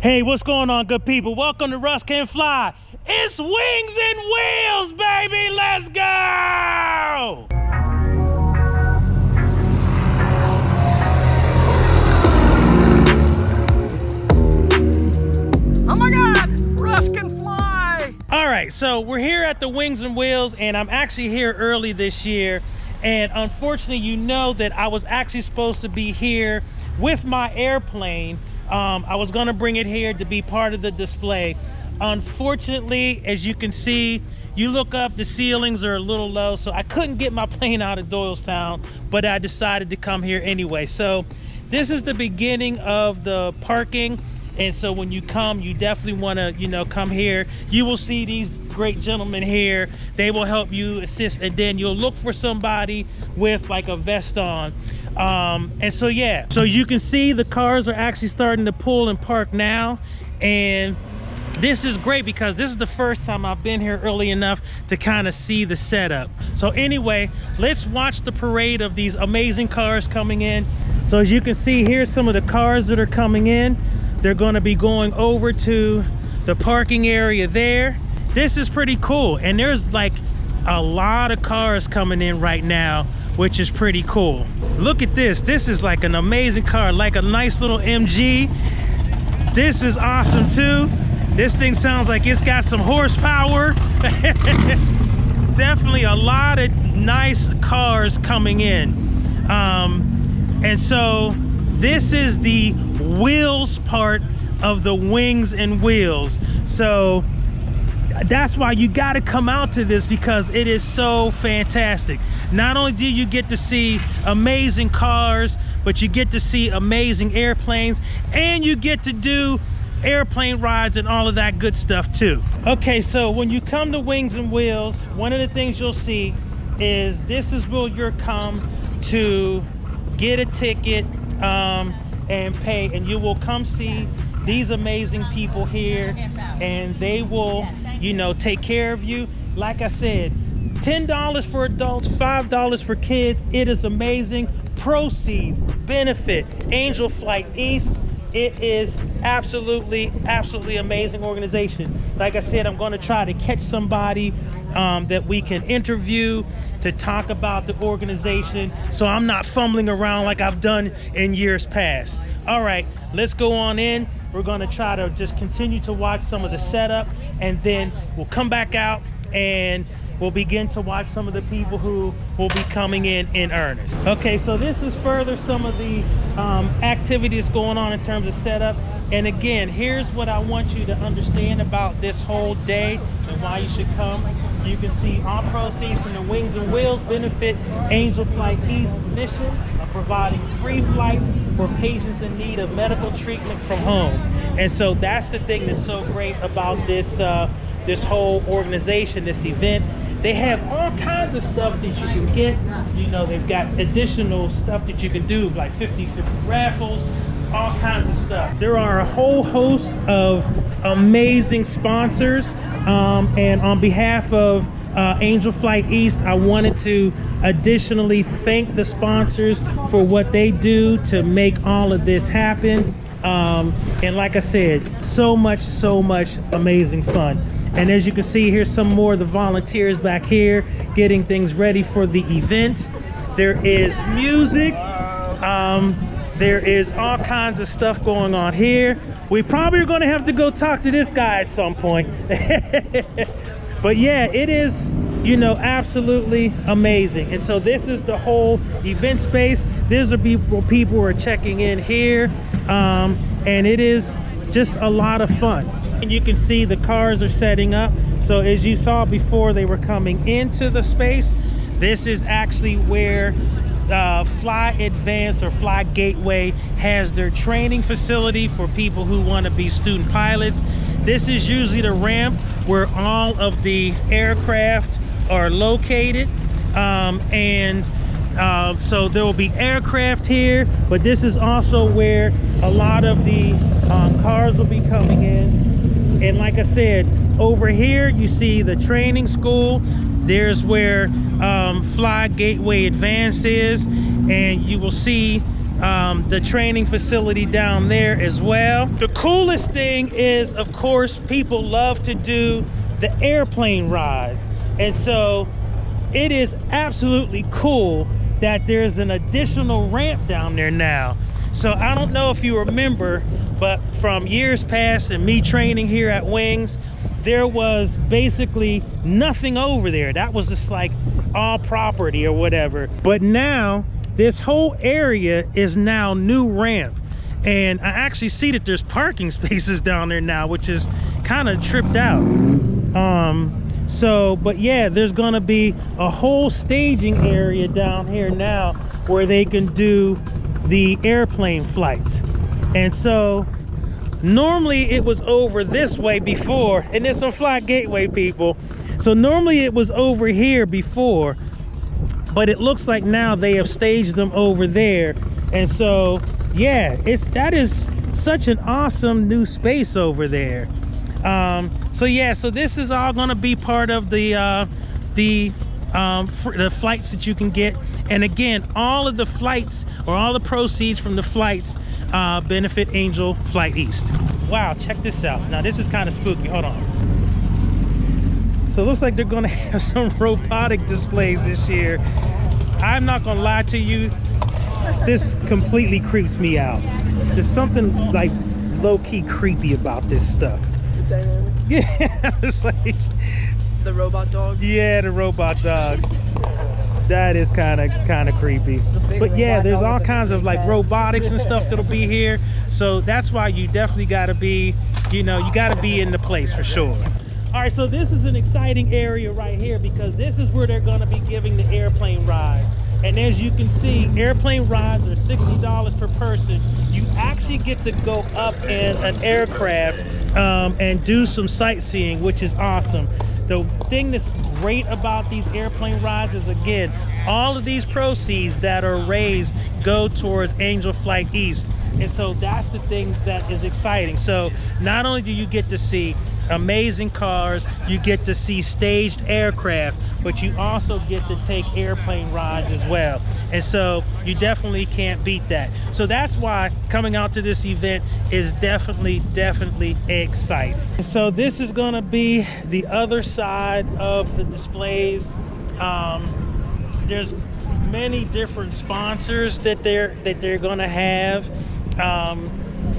Hey, what's going on, good people? Welcome to Russ Can Fly. It's wings and wheels, baby. Let's go! Oh my God, Russ can fly! All right, so we're here at the Wings and Wheels, and I'm actually here early this year. And unfortunately, you know that I was actually supposed to be here with my airplane. I was gonna bring it here to be part of the display. Unfortunately, as you can see, you look up, the ceilings are a little low, so I couldn't get my plane out of Doylestown, but I decided to come here anyway. So this is the beginning of the parking. And so when you come, you definitely wanna, come here. You will see these great gentlemen here. They will help you assist, and then you'll look for somebody with like a vest on. And so yeah, so you can see the cars are actually starting to pull and park now, and this is great because this is the first time I've been here early enough to kind of see the setup. So anyway, let's watch the parade of these amazing cars coming in. So as you can see, here's some of the cars that are coming in. They're going to be going over to the parking area there. This is pretty cool, and there's like a lot of cars coming in right now, which is pretty cool. Look at this. This is like an amazing car, like a nice little MG. This is awesome too. This thing sounds like it's got some horsepower. Definitely a lot of nice cars coming in. And so this is the wheels part of the Wings and Wheels. So that's why you got to come out to this, because it is so fantastic. Not only do you get to see amazing cars, but you get to see amazing airplanes, and you get to do airplane rides and all of that good stuff too. Okay, so when you come to Wings and Wheels, one of the things you'll see is this is where you'll come to get a ticket and pay, and you will come see these amazing people here, and they will, take care of you. Like I said, $10 for adults, $5 for kids. It is amazing. Proceeds, benefit, Angel Flight East. It is absolutely amazing organization. Like I said, I'm going to try to catch somebody that we can interview to talk about the organization, so I'm not fumbling around like I've done in years past. All right, let's go on in. We're going to try to just continue to watch some of the setup, and then we'll come back out and we'll begin to watch some of the people who will be coming in earnest. Okay, so this is further some of the activities going on in terms of setup. And again, here's what I want you to understand about this whole day and why you should come. You can see all proceeds from the Wings and Wheels benefit Angel Flight East mission of providing free flights for patients in need of medical treatment from home. And so that's the thing that's so great about this this whole organization, this event. They have all kinds of stuff that you can get. They've got additional stuff that you can do, like 50/50 raffles, all kinds of stuff. There are a whole host of amazing sponsors, and on behalf of Angel Flight East, I wanted to additionally thank the sponsors for what they do to make all of this happen. And like I said, so much amazing fun. And as you can see, here's some more of the volunteers back here getting things ready for the event. There is music. There is all kinds of stuff going on here. We probably are going to have to go talk to this guy at some point. But yeah, it is, absolutely amazing. And so this is the whole event space. These are people who are checking in here. And it is just a lot of fun. And you can see the cars are setting up. So as you saw before, they were coming into the space. This is actually where Fly Advance or Fly Gateway has their training facility for people who want to be student pilots. This is usually the ramp where all of the aircraft are located. So there will be aircraft here, but this is also where a lot of the cars will be coming in. And like I said, over here you see the training school. There's where Fly Gateway Advanced is, and you will see the training facility down there as well. The coolest thing is, of course, people love to do the airplane rides. And so it is absolutely cool that there's an additional ramp down there now. So I don't know if you remember, but from years past and me training here at Wings, there was basically nothing over there. That was just like all property or whatever. But now this whole area is now new ramp. And I actually see that there's parking spaces down there now, which is kind of tripped out. But yeah, there's gonna be a whole staging area down here now where they can do the airplane flights. And so normally it was over this way before, and there's some Fly Gateway people. So normally it was over here before, but it looks like now they have staged them over there. And so yeah, that is such an awesome new space over there. So yeah, so this is all gonna be part of the flights that you can get. And again, all of the flights, or all the proceeds from the flights, benefit Angel Flight East. Wow, check this out. Now this is kind of spooky. Hold on. So it looks like they're gonna have some robotic displays this year. I'm not gonna lie to you, this completely creeps me out. There's something like low-key creepy about this stuff. The dynamic. Yeah, it's like the robot dog. Yeah, the robot dog. That is kind of creepy. But yeah, there's all kinds of like robotics and stuff that'll be here. So that's why you definitely gotta be, you gotta be in the place for sure. All right, so this is an exciting area right here because this is where they're gonna be giving the airplane ride. And as you can see, airplane rides are $60 per person. You actually get to go up in an aircraft and do some sightseeing, which is awesome. The thing that's great about these airplane rides is, again, all of these proceeds that are raised go towards Angel Flight East. And so that's the thing that is exciting. So not only do you get to see amazing cars, you get to see staged aircraft, but you also get to take airplane rides as well. And so you definitely can't beat that. So that's why coming out to this event is definitely exciting. So this is gonna be the other side of the displays. There's many different sponsors that they're gonna have,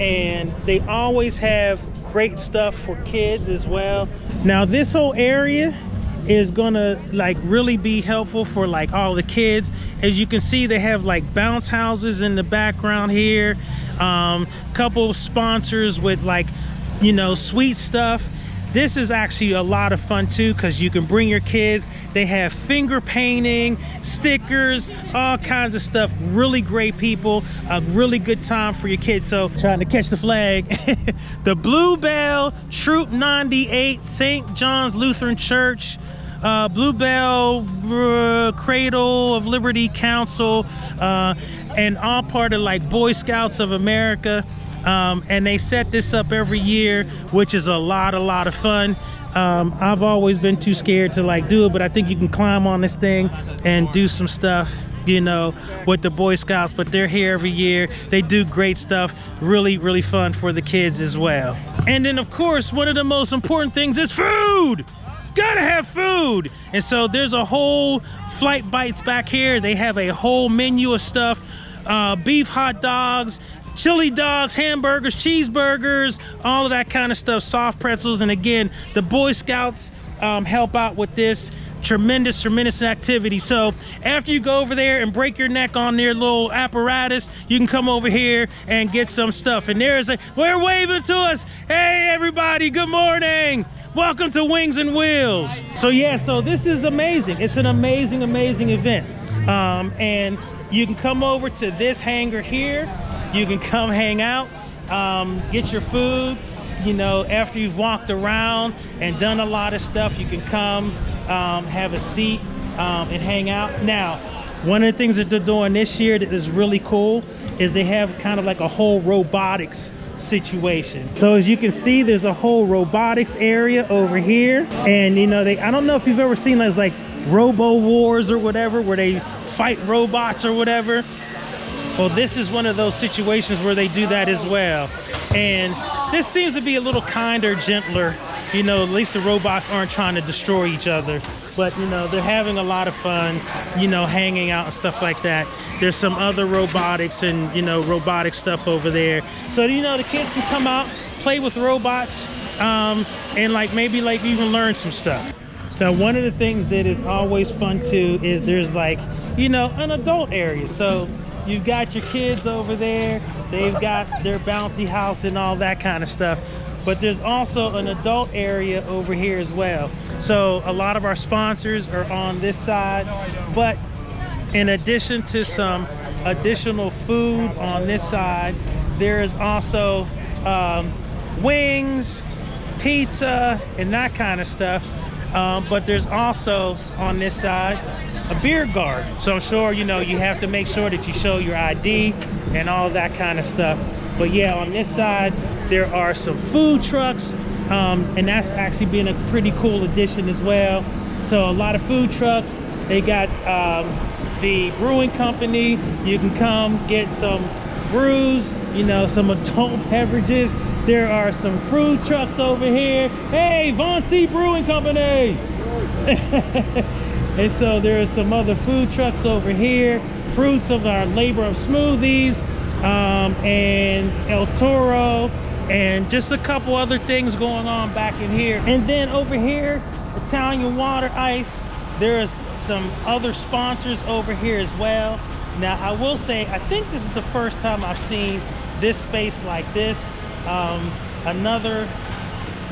and they always have great stuff for kids as well. Now this whole area is gonna like really be helpful for like all the kids. As you can see, they have like bounce houses in the background here, couple sponsors with like, sweet stuff. This is actually a lot of fun too, because you can bring your kids. They have finger painting, stickers, all kinds of stuff. Really great people, a really good time for your kids. So trying to catch the flag. The Bluebell Troop 98, St. John's Lutheran Church, Bluebell Cradle of Liberty Council, and all part of like Boy Scouts of America. And they set this up every year, which is a lot of fun. I've always been too scared to like do it, but I think you can climb on this thing and do some stuff, with the Boy Scouts. But they're here every year. They do great stuff, really fun for the kids as well. And then of course, one of the most important things is food. Gotta have food. And so there's a whole Flight Bites back here. They have a whole menu of stuff, beef hot dogs, chili dogs, hamburgers, cheeseburgers, all of that kind of stuff, soft pretzels. And again, the Boy Scouts help out with this. Tremendous activity. So after you go over there and break your neck on their little apparatus, you can come over here and get some stuff. And there's they're waving to us. Hey everybody, good morning. Welcome to Wings and Wheels. So yeah, so this is amazing. It's an amazing event. And you can come over to this hangar here. You can come hang out, get your food. After you've walked around and done a lot of stuff, you can come have a seat and hang out. Now, one of the things that they're doing this year that is really cool is they have kind of like a whole robotics situation. So as you can see, there's a whole robotics area over here. And I don't know if you've ever seen those like Robo Wars or whatever, where they fight robots or whatever. Well, this is one of those situations where they do that as well. And this seems to be a little kinder, gentler. You know, at least the robots aren't trying to destroy each other. But, you know, they're having a lot of fun, you know, hanging out and stuff like that. There's some other robotics and, you know, robotic stuff over there. So, you know, the kids can come out, play with robots, and like maybe like even learn some stuff. Now, one of the things that is always fun too is there's like, you know, an adult area. So you've got your kids over there, they've got their bouncy house and all that kind of stuff. But there's also an adult area over here as well. So a lot of our sponsors are on this side, but in addition to some additional food on this side, there is also wings, pizza, and that kind of stuff. But there's also on this side a beer garden. So I'm sure, you know, you have to make sure that you show your ID and all that kind of stuff. But yeah, on this side, there are some food trucks, and that's actually been a pretty cool addition as well. So a lot of food trucks. They got the brewing company. You can come get some brews, you know, some adult beverages. There are some fruit trucks over here. Hey, Von C Brewing Company! And so there are some other food trucks over here. Fruits of our labor of smoothies, and El Toro, and just a couple other things going on back in here. And then over here, Italian water ice. There's some other sponsors over here as well. Now, I will say, I think this is the first time I've seen this space like this. Another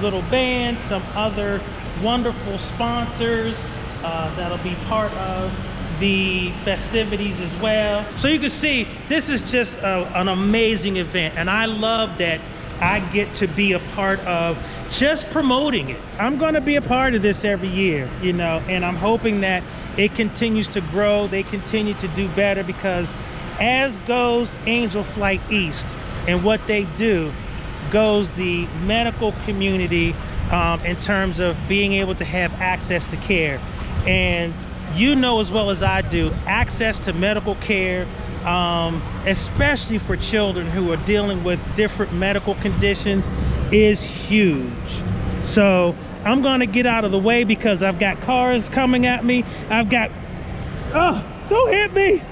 little band, some other wonderful sponsors that'll be part of the festivities as well. So you can see, this is just an amazing event, and I love that I get to be a part of just promoting it. I'm gonna be a part of this every year, you know, and I'm hoping that it continues to grow, they continue to do better, because as goes Angel Flight East and what they do, goes the medical community in terms of being able to have access to care. And you know as well as I do, access to medical care, especially for children who are dealing with different medical conditions, is huge. So I'm gonna get out of the way because I've got cars coming at me. I've got, oh, don't hit me,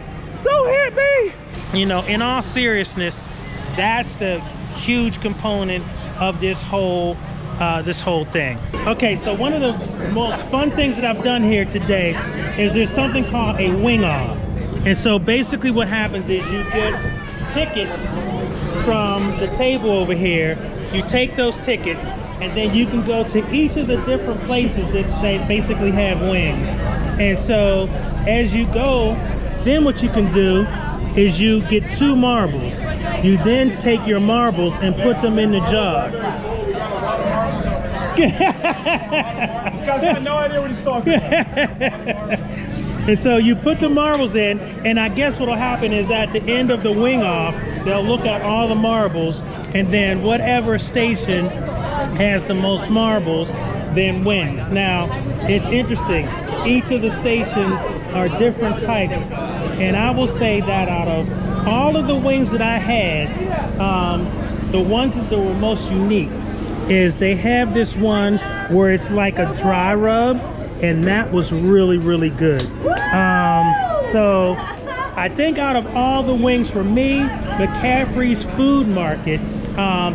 don't hit me. You know, in all seriousness, that's the huge component of this whole thing. Okay, so one of the most fun things that I've done here today is there's something called a wing off. And so basically what happens is you get tickets from the table over here, you take those tickets, and then you can go to each of the different places that they basically have wings. And so as you go, then what you can do is you get 2 marbles. You then take your marbles and put them in the jar. This guy's got no idea what he's talking about. And so you put the marbles in, and I guess what'll happen is at the end of the wing off, they'll look at all the marbles, and then whatever station has the most marbles then wins. Now, it's interesting. Each of the stations are different types, and I will say that out of all of the wings that I had, the ones that were most unique is they have this one where it's like a dry rub, and that was really, really good. So I think out of all the wings for me, McCaffrey's Food Market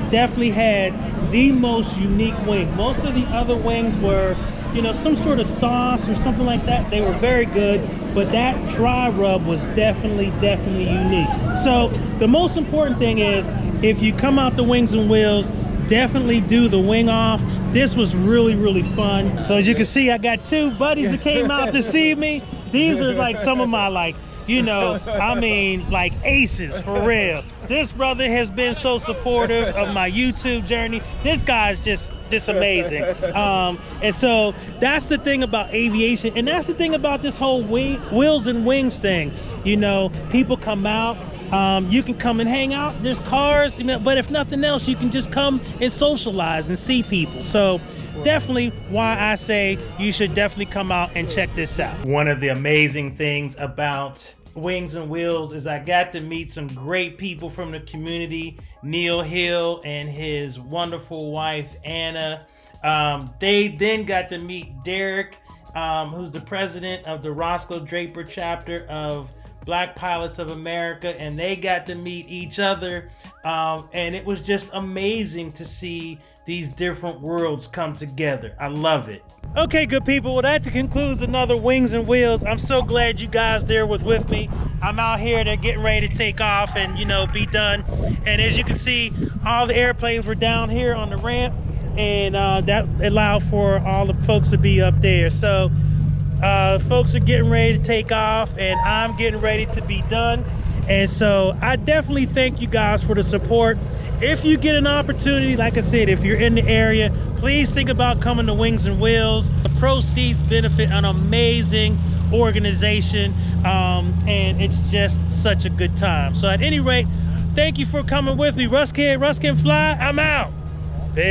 definitely had the most unique wing. Most of the other wings were, you know, some sort of sauce or something like that. They were very good, but that dry rub was definitely unique. So the most important thing is, if you come out to Wings and Wheels, definitely do the wing off. This was really fun. So as you can see, I got 2 buddies that came out to see me. These are like some of my, like, you know, I mean, like aces for real. This brother has been so supportive of my YouTube journey. This guy's just amazing. And so that's the thing about aviation, and that's the thing about this whole Wheels and Wings thing. You know, people come out, you can come and hang out, there's cars, you know, but if nothing else, you can just come and socialize and see people. So definitely why I say you should definitely come out and check this out. One of the amazing things about Wings and Wheels is I got to meet some great people from the community. Neil Hill and his wonderful wife, Anna. They then got to meet Derek, who's the president of the Roscoe Draper chapter of Black Pilots of America, and they got to meet each other. And it was just amazing to see these different worlds come together. I love it. Okay, good people, well, that concludes another Wings and Wheels. I'm so glad you guys there was with me. I'm out here, they're getting ready to take off and, you know, be done. And as you can see, all the airplanes were down here on the ramp, and that allowed for all the folks to be up there. So folks are getting ready to take off, and I'm getting ready to be done. And so I definitely thank you guys for the support. If you get an opportunity, like I said, if you're in the area, please think about coming to Wings and Wheels. The proceeds benefit an amazing organization, and it's just such a good time. So at any rate, thank you for coming with me. Russ can fly. I'm out. Peace.